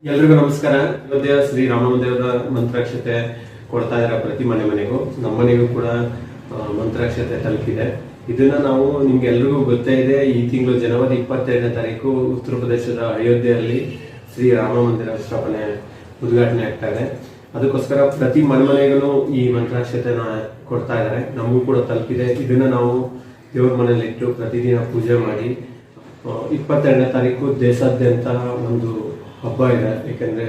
ಎಲ್ರಿಗೂ ನಮಸ್ಕಾರ. ಇವತ್ತೇ ಶ್ರೀರಾಮ ಮಂದಿರದ ಮಂತ್ರಾಕ್ಷತೆ ಕೊಡ್ತಾ ಇದ್ದಾರೆ ಪ್ರತಿ ಮನೆಗೂ. ನಮ್ಮ ಮನೆಗೂ ಕೂಡ ಮಂತ್ರಾಕ್ಷತೆ ತಲುಪಿದೆ. ಇದನ್ನ ನಾವು ನಿಮ್ಗೆ ಎಲ್ರಿಗೂ ಗೊತ್ತೇ ಇದೆ, ಈ ತಿಂಗಳು ಜನವರಿ 22ನೇ ತಾರೀಕು ಉತ್ತರ ಪ್ರದೇಶದ ಅಯೋಧ್ಯೆಯಲ್ಲಿ ಶ್ರೀರಾಮ ಮಂದಿರ ಸ್ಥಾಪನೆ ಉದ್ಘಾಟನೆ ಆಗ್ತಾ ಇದೆ. ಅದಕ್ಕೋಸ್ಕರ ಪ್ರತಿ ಮನೆಗೂ ಈ ಮಂತ್ರಾಕ್ಷತೆನ ಕೊಡ್ತಾ ಇದ್ದಾರೆ. ನಮಗೂ ಕೂಡ ತಲುಪಿದೆ. ಇದನ್ನ ನಾವು ದೇವ್ರ ಮನೆಯಲ್ಲಿಟ್ಟು ಪ್ರತಿದಿನ ಪೂಜೆ ಮಾಡಿ 22ನೇ ತಾರೀಕು ದೇಶಾದ್ಯಂತ ಒಂದು ಹಬ್ಬ ಇದೆ. ಯಾಕೆಂದ್ರೆ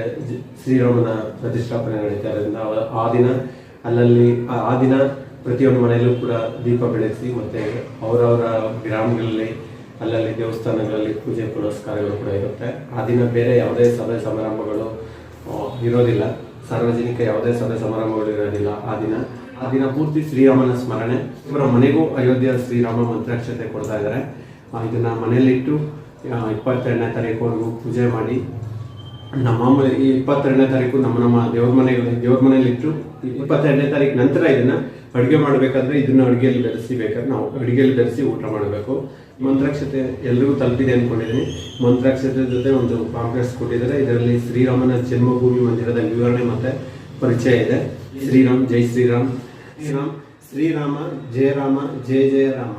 ಶ್ರೀರಾಮನ ಪ್ರತಿಷ್ಠಾಪನೆ ನಡೀತಾ ಇರೋದ್ರಿಂದ ಆ ದಿನ ಪ್ರತಿಯೊಂದು ಮನೆಯಲ್ಲೂ ಕೂಡ ದೀಪ ಬೆಳೆಸಿ ಮತ್ತೆ ಅವರವರ ಗ್ರಾಮಗಳಲ್ಲಿ ಅಲ್ಲಲ್ಲಿ ದೇವಸ್ಥಾನಗಳಲ್ಲಿ ಪೂಜೆ ಪುನಸ್ಕಾರಗಳು ಕೂಡ ಇರುತ್ತೆ. ಆ ದಿನ ಬೇರೆ ಯಾವುದೇ ಸಭೆ ಸಮಾರಂಭಗಳು ಇರೋದಿಲ್ಲ, ಸಾರ್ವಜನಿಕ ಯಾವುದೇ ಸಭೆ ಸಮಾರಂಭಗಳು ಇರೋದಿಲ್ಲ. ಆ ದಿನ ಪೂರ್ತಿ ಶ್ರೀರಾಮನ ಸ್ಮರಣೆ. ಇವರ ಮನೆಗೂ ಅಯೋಧ್ಯೆಯ ಶ್ರೀರಾಮ ಮಂತ್ರಾಕ್ಷತೆ ಕೊಡ್ತಾ ಇದ್ದಾರೆ. ಇದನ್ನ ಮನೆಯಲ್ಲಿಟ್ಟು 22ನೇ ತಾರೀಕುವರೆಗೂ ಪೂಜೆ ಮಾಡಿ ಮಾಮೂಲಿ ಈ 22ನೇ ತಾರೀಕು ನಮ್ಮ ದೇವ್ರ ಮನೆಯಲ್ಲಿಟ್ಟು 22ನೇ ತಾರೀಕು ನಂತರ ಇದನ್ನ ಅಡುಗೆ ಮಾಡಬೇಕಾದ್ರೆ ಇದನ್ನ ಅಡುಗೆಯಲ್ಲಿ ಬೆರೆಸಿಬೇಕಾದ್ರೆ ನಾವು ಅಡುಗೆಯಲ್ಲಿ ಬೆರೆಸಿ ಊಟ ಮಾಡಬೇಕು. ಮಂತ್ರಾಕ್ಷತೆ ಎಲ್ರಿಗೂ ತಲುಪಿದೆ ಅಂದ್ಕೊಂಡಿದ್ದೀನಿ. ಮಂತ್ರಾಕ್ಷತೆ ಜೊತೆ ಒಂದು ಪಾಂಪ್ಲೆಟ್ಸ್ ಕೊಟ್ಟಿದ್ದಾರೆ. ಇದರಲ್ಲಿ ಶ್ರೀರಾಮನ ಜನ್ಮಭೂಮಿ ಮಂದಿರದ ವಿವರಣೆ ಮತ್ತೆ ಪರಿಚಯ ಇದೆ. ಶ್ರೀರಾಮ್ ಜೈ ಶ್ರೀರಾಮ್, ಶ್ರೀರಾಮ್ ಶ್ರೀರಾಮ ಜಯ ರಾಮ ಜಯ ಜಯ ರಾಮ.